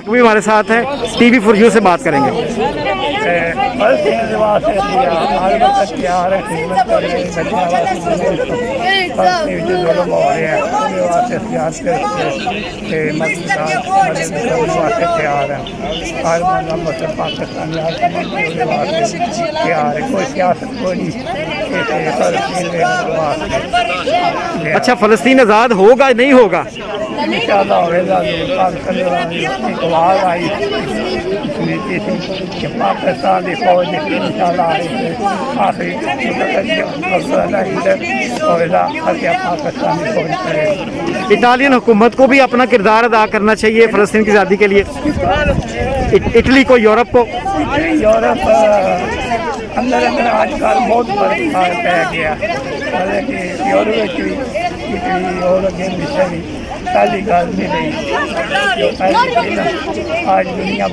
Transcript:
بھی ہمارے ساتھ ہیں، ٹی وی فور یو سے بات کریں گے۔ اچھا، فلسطین آزاد ہوگا نہیں ہوگا؟ آواز آئی تھی کہ پاکستان کی فوج آخری پاکستانی فوج کرے۔ اٹالین حکومت کو بھی اپنا کردار ادا کرنا چاہیے فلسطین کی آزادی کے لیے، اٹلی کو، یورپ کو۔ یورپ اندر اندر آج کل بہت فرق پہ گیا، حالانکہ یورپ بھی اٹلی اور پہلی گل نہیں رہی جو پہلی آج دنیا